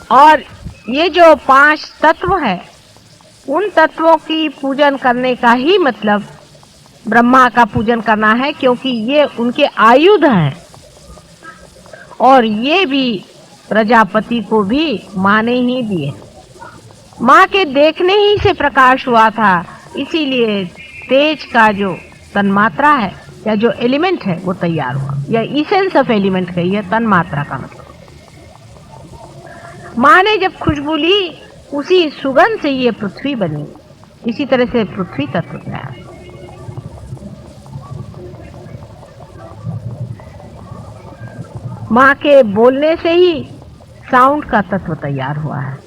और ये जो 5 तत्व है, उन तत्वों की पूजन करने का ही मतलब ब्रह्मा का पूजन करना है, क्योंकि ये उनके आयुध हैं और ये भी प्रजापति को भी माँ ने ही दिए। माँ के देखने ही से प्रकाश हुआ था, इसीलिए तेज का जो तन्मात्रा है या जो एलिमेंट है वो तैयार हुआ, या इसेंस ऑफ एलिमेंट कही है तन्मात्रा का मतलब। माँ ने जब खुशबू ली, उसी सुगंध से ये पृथ्वी बनी, इसी तरह से पृथ्वी तत्व तैयार। माँ के बोलने से ही साउंड का तत्व तैयार हुआ है,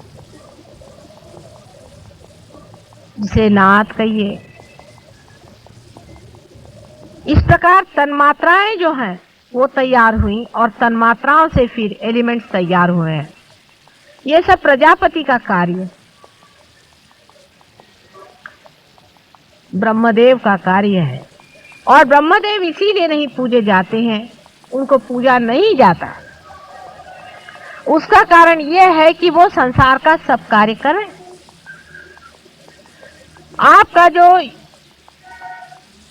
जिसे नाद कहिए। इस प्रकार तन्मात्राएं जो हैं वो तैयार हुई और तन्मात्राओं से फिर एलिमेंट्स तैयार हुए हैं। ये सब प्रजापति का कार्य, ब्रह्मदेव का कार्य है। और ब्रह्मदेव इसीलिए नहीं पूजे जाते हैं, उनको पूजा नहीं जाता, उसका कारण यह है कि वो संसार का सब कार्य करें। आपका जो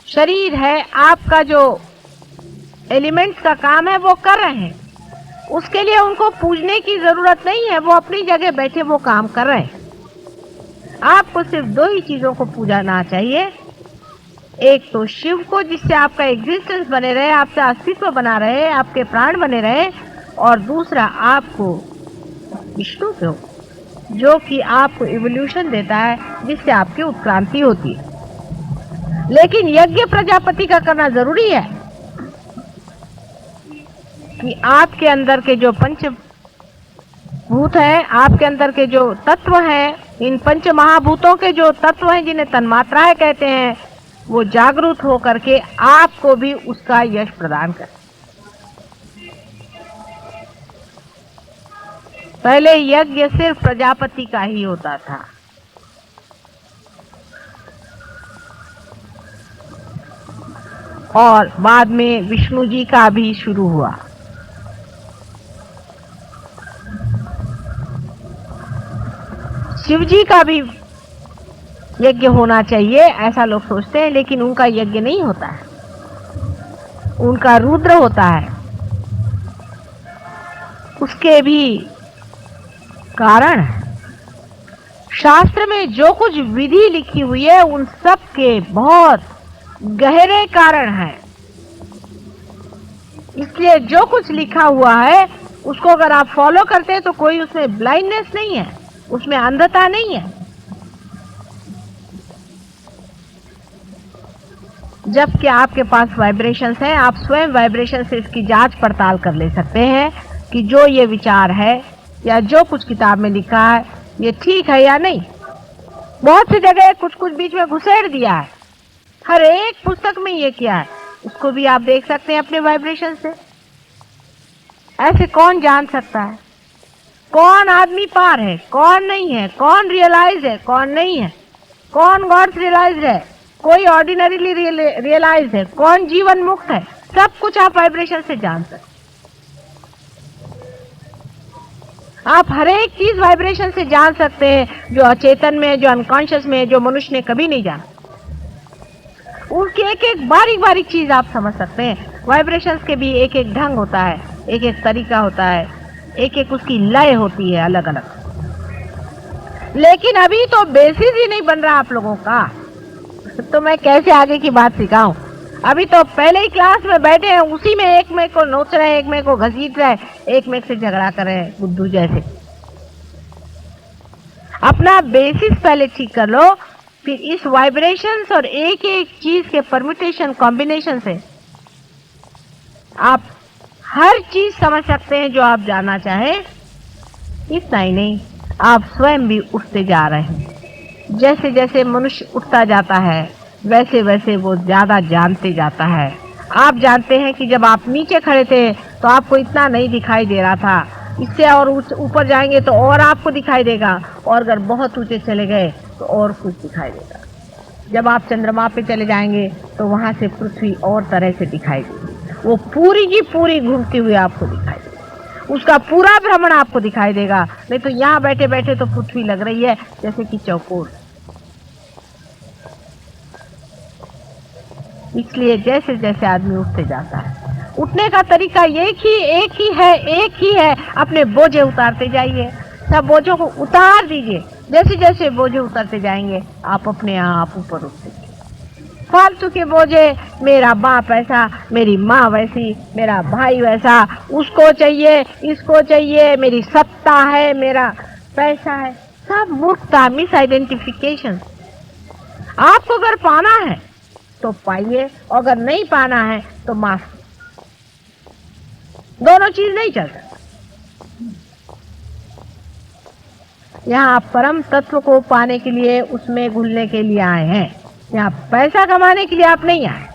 शरीर है, आपका जो एलिमेंट्स का काम है वो कर रहे हैं, उसके लिए उनको पूजने की जरूरत नहीं है, वो अपनी जगह बैठे वो काम कर रहे हैं। आपको सिर्फ 2 ही चीजों को पूजना चाहिए, एक तो शिव को, जिससे आपका एग्जिस्टेंस बने रहे, आपका अस्तित्व बना रहे, आपके प्राण बने रहे, और दूसरा आपको विष्णु को, जो कि आपको इवोल्यूशन देता है, जिससे आपकी उत्क्रांति होती है। लेकिन यज्ञ प्रजापति का करना जरूरी है कि आपके अंदर के जो पंचभूत हैं, आपके अंदर के जो तत्व हैं, इन पंच महाभूतों के जो तत्व हैं जिन्हें तन्मात्राएं कहते हैं, वो जागरूक हो करके आपको भी उसका यश प्रदान करें। पहले यज्ञ सिर्फ प्रजापति का ही होता था, और बाद में विष्णु जी का भी शुरू हुआ। शिव जी का भी यज्ञ होना चाहिए ऐसा लोग सोचते हैं, लेकिन उनका यज्ञ नहीं होता है, उनका रुद्र होता है। उसके भी कारण है, शास्त्र में जो कुछ विधि लिखी हुई है उन सब के बहुत गहरे कारण हैं। इसलिए जो कुछ लिखा हुआ है उसको अगर आप फॉलो करते हैं तो कोई उसमें ब्लाइंडनेस नहीं है, उसमें अंधता नहीं है। जबकि आपके पास वाइब्रेशंस हैं, आप स्वयं वाइब्रेशन से इसकी जांच पड़ताल कर ले सकते हैं कि जो ये विचार है या जो कुछ किताब में लिखा है ये ठीक है या नहीं। बहुत सी जगह कुछ कुछ बीच में घुसेड़ दिया है, हर एक पुस्तक में ये किया है, उसको भी आप देख सकते हैं अपने वाइब्रेशन से। ऐसे कौन जान सकता है कौन आदमी पार है, कौन नहीं है, कौन रियलाइज है, कौन नहीं है, कौन गॉड्स रियलाइज है, कोई ऑर्डिनरीली रियलाइज है, कौन जीवन मुक्त है। सब कुछ आप वाइब्रेशन से जान सकते। आप हर एक चीज वाइब्रेशन से जान सकते हैं, जो अचेतन में है, जो अनकॉन्शियस में है, जो मनुष्य ने कभी नहीं जाना। उसकी एक एक बारीक बारीक चीज आप समझ सकते हैं। वाइब्रेशंस के भी एक एक ढंग होता है, एक एक तरीका होता है, एक एक उसकी लय होती है अलग अलग। लेकिन अभी तो बेसिस ही नहीं बन रहा आप लोगों का, तो मैं कैसे आगे की बात सिखाऊं। अभी तो पहले ही क्लास में बैठे हैं, उसी में एक में को नोच रहे हैं, एक में को घसीट रहे हैं, एक में से झगड़ा कर रहे हैं बुद्धू जैसे। अपना बेसिस पहले ठीक कर लो, फिर इस वाइब्रेशंस और एक एक चीज के परम्यूटेशन कॉम्बिनेशन से आप हर चीज समझ सकते हैं जो आप जानना चाहें। इतना ही नहीं, आप स्वयं भी उठते जा रहे हैं। जैसे जैसे मनुष्य उठता जाता है वैसे वैसे वो ज्यादा जानते जाता है। आप जानते हैं कि जब आप नीचे खड़े थे तो आपको इतना नहीं दिखाई दे रहा था, इससे और ऊपर जाएंगे तो और आपको दिखाई देगा, और अगर बहुत ऊंचे चले गए तो और कुछ दिखाई देगा। जब आप चंद्रमा पे चले जाएंगे तो वहां से पृथ्वी और तरह से दिखाई देगी, वो पूरी की पूरी घूमती हुई आपको दिखाई देगी। उसका पूरा भ्रमण आपको दिखाई देगा। नहीं तो यहाँ बैठे बैठे तो पृथ्वी लग रही है जैसे कि चौकोर। इसलिए जैसे जैसे आदमी उठते जाता है, उठने का तरीका एक ही है। अपने बोझे उतारते जाइए, सब बोझों को उतार दीजिए। जैसे जैसे बोझे उतारते जाएंगे आप अपने आप ऊपर उठते जाएंगे। फालतू के बोझे, मेरा बाप ऐसा, मेरी माँ वैसी, मेरा भाई वैसा, उसको चाहिए, इसको चाहिए, मेरी सत्ता है, मेरा पैसा है, सब मूर्खता, मिस आइडेंटिफिकेशन। आपको अगर पाना है तो पाइए, अगर नहीं पाना है तो माफ। दोनों चीज नहीं चल सकती। यहाँ आप परम तत्व को पाने के लिए, उसमें घुलने के लिए आए हैं। यहाँ पैसा कमाने के लिए आप नहीं आए,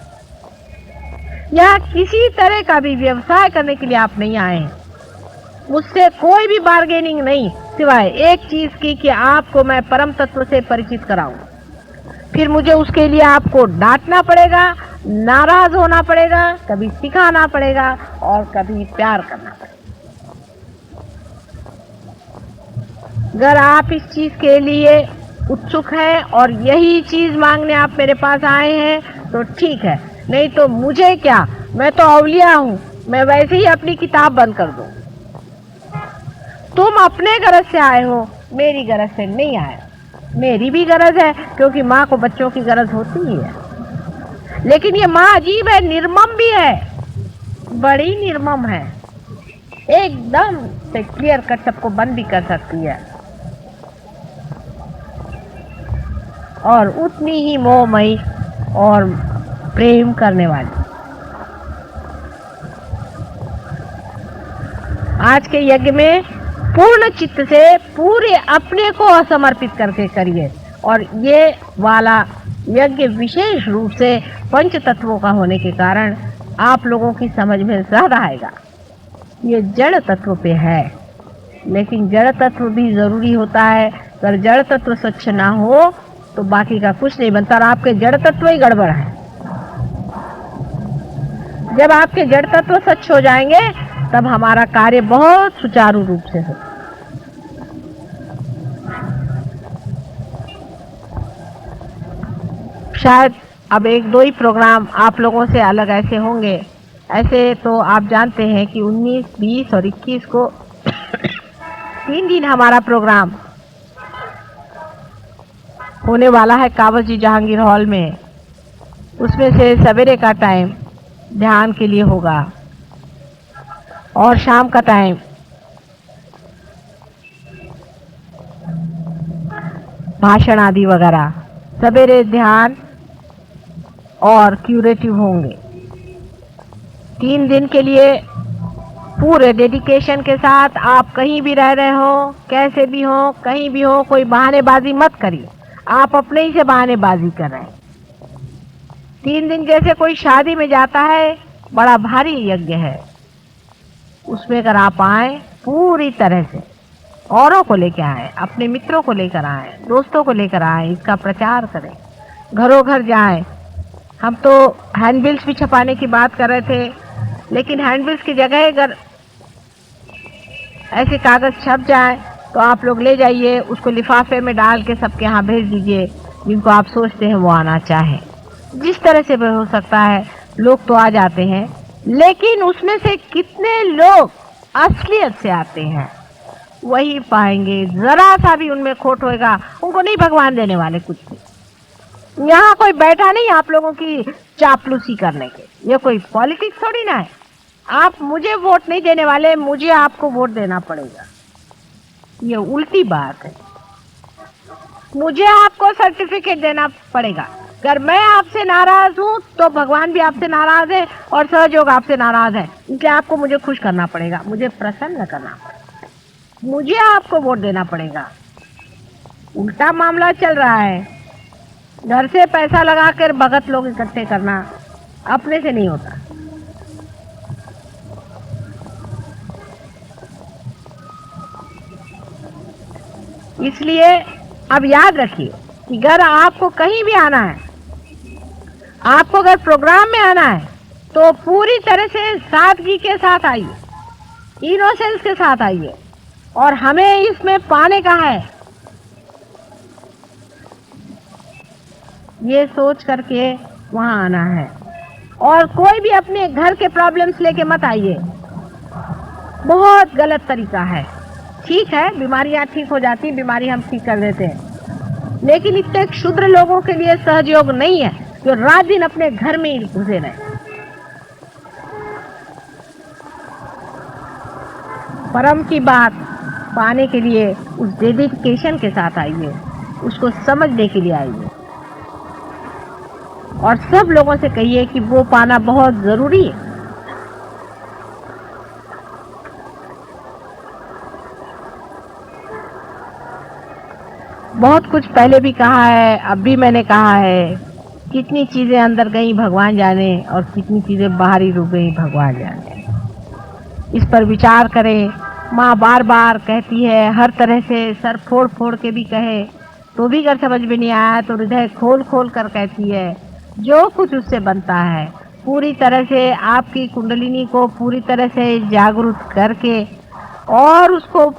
यहाँ किसी तरह का भी व्यवसाय करने के लिए आप नहीं आए हैं। मुझसे कोई भी बार्गेनिंग नहीं, सिवाय एक चीज की कि आपको मैं परम तत्व से परिचित कराऊं। फिर मुझे उसके लिए आपको डांटना पड़ेगा, नाराज होना पड़ेगा, कभी सिखाना पड़ेगा और कभी प्यार करना पड़ेगा। अगर आप इस चीज के लिए उत्सुक हैं और यही चीज मांगने आप मेरे पास आए हैं तो ठीक है, नहीं तो मुझे क्या, मैं तो औलिया हूं, मैं वैसे ही अपनी किताब बंद कर दूं। तुम अपने गरज से आए हो, मेरी गरज से नहीं आए। मेरी भी गरज है, क्योंकि माँ को बच्चों की गरज होती ही है। लेकिन ये माँ अजीब है, निर्मम भी है, बड़ी निर्मम है, एकदम से क्लियर कट सबको बंद भी कर सकती है और उतनी ही मोहमयी और प्रेम करने वाली। आज के यज्ञ में पूर्ण चित्त से पूरे अपने को समर्पित करके करिए। और ये वाला यज्ञ विशेष रूप से पंच तत्वों का होने के कारण आप लोगों की समझ में ज्यादा आएगा। ये जड़ तत्व पे है, लेकिन जड़ तत्व भी जरूरी होता है। अगर जड़ तत्व स्वच्छ ना हो तो बाकी का कुछ नहीं बनता, और आपके जड़ तत्व ही गड़बड़ है। जब आपके जड़ तत्व स्वच्छ हो जाएंगे तब हमारा कार्य बहुत सुचारू रूप से हो। शायद अब एक दो ही प्रोग्राम आप लोगों से अलग ऐसे होंगे। ऐसे तो आप जानते हैं कि 19, 20 और 21 को 3 दिन हमारा प्रोग्राम होने वाला है कावस जी जहांगीर हॉल में। उसमें से सवेरे का टाइम ध्यान के लिए होगा और शाम का टाइम भाषण आदि वगैरह, सवेरे ध्यान और क्यूरेटिव होंगे। 3 दिन के लिए पूरे डेडिकेशन के साथ आप कहीं भी रह रहे हो, कैसे भी हो, कहीं भी हो, कोई बहानेबाजी मत करिए। आप अपने ही से बहानेबाजी कर रहे हैं। 3 दिन जैसे कोई शादी में जाता है, बड़ा भारी यज्ञ है, उसमें अगर आप आए पूरी तरह से, औरों को लेकर आए, अपने मित्रों को लेकर आए, दोस्तों को लेकर आए, इसका प्रचार करें, घरों घर जाएं। हम तो हैंडबिल्स भी छपाने की बात कर रहे थे, लेकिन हैंडबिल्स की जगह अगर ऐसे कागज छप जाए तो आप लोग ले जाइए, उसको लिफाफे में डाल के सबके यहाँ भेज दीजिए जिनको आप सोचते हैं वो आना चाहें। जिस तरह से भी हो सकता है, लोग तो आ जाते हैं, लेकिन उसमें से कितने लोग असलियत से आते हैं वही पाएंगे। जरा सा भी उनमें खोट होएगा, उनको नहीं भगवान देने वाले कुछ भी। यहाँ कोई बैठा नहीं आप लोगों की चापलूसी करने के, ये कोई पॉलिटिक्स थोड़ी ना है। आप मुझे वोट नहीं देने वाले, मुझे आपको वोट देना पड़ेगा, ये उल्टी बात है। मुझे आपको सर्टिफिकेट देना पड़ेगा। अगर मैं आपसे नाराज हूं तो भगवान भी आपसे नाराज है और सहयोग आपसे नाराज है, इसलिए आपको मुझे खुश करना पड़ेगा, मुझे प्रसन्न करना पड़ेगा, मुझे आपको वोट देना पड़ेगा। उल्टा मामला चल रहा है। घर से पैसा लगाकर भगत लोग इकट्ठे करना अपने से नहीं होता। इसलिए अब याद रखिए कि अगर आपको कहीं भी आना है, आपको अगर प्रोग्राम में आना है तो पूरी तरह से सादगी के साथ आइए। इनोसेंस के साथ आइए, और हमें इसमें पाने का है, ये सोच करके वहां आना है। और कोई भी अपने घर के प्रॉब्लम्स लेके मत आइए, बहुत गलत तरीका है। ठीक है, बीमारियां ठीक हो जाती, बीमारी हम ठीक कर देते हैं, लेकिन इतने क्षुद्र लोगों के लिए सहयोग नहीं है जो रात दिन अपने घर में ही घुसे रहे। परम की बात पाने के लिए उस डेडिकेशन के साथ आइए, उसको समझने के लिए आइए, और सब लोगों से कहिए कि वो पाना बहुत जरूरी है। बहुत कुछ पहले भी कहा है, अब भी मैंने कहा है, कितनी चीजें अंदर गई भगवान जाने, और कितनी चीजें बाहरी रूप गई भगवान जाने। इस पर विचार करें। माँ बार बार कहती है, हर तरह से सर फोड़ फोड़ के भी कहे तो भी अगर समझ में नहीं आया तो हृदय खोल खोल कर कहती है, जो कुछ उससे बनता है पूरी तरह से आपकी कुंडलिनी को पूरी तरह से जागरूक करके, और उसको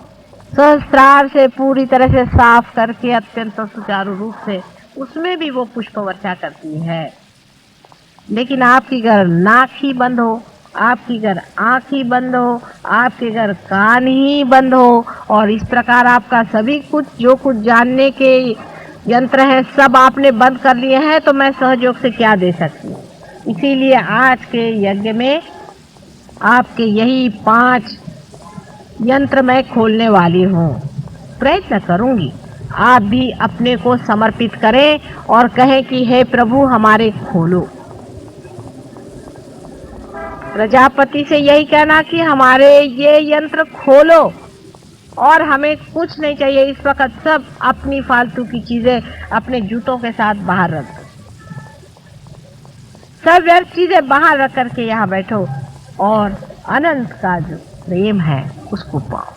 सहस्त्रार से पूरी तरह से साफ करके अत्यंत सुचारू रूप से उसमें भी वो पुष्प वर्षा करती है। लेकिन आपकी अगर नाक ही बंद हो, आपकी अगर आंख ही बंद हो, आपके अगर कान ही बंद हो, और इस प्रकार आपका सभी कुछ जो कुछ जानने के यंत्र है सब आपने बंद कर लिए हैं, तो मैं सहयोग से क्या दे सकती हूँ। इसीलिए आज के यज्ञ में आपके यही 5 यंत्र मैं खोलने वाली हूँ। प्रयत्न करूंगी आप भी अपने को समर्पित करें और कहें कि हे प्रभु हमारे खोलो। प्रजापति से यही कहना कि हमारे ये यंत्र खोलो, और हमें कुछ नहीं चाहिए इस वक्त, सब अपनी फालतू की चीजें अपने जूतों के साथ बाहर रख दो, सब व्यर्थ चीजें बाहर रख करके यहाँ बैठो और अनंत का जो प्रेम है उसको पाओ।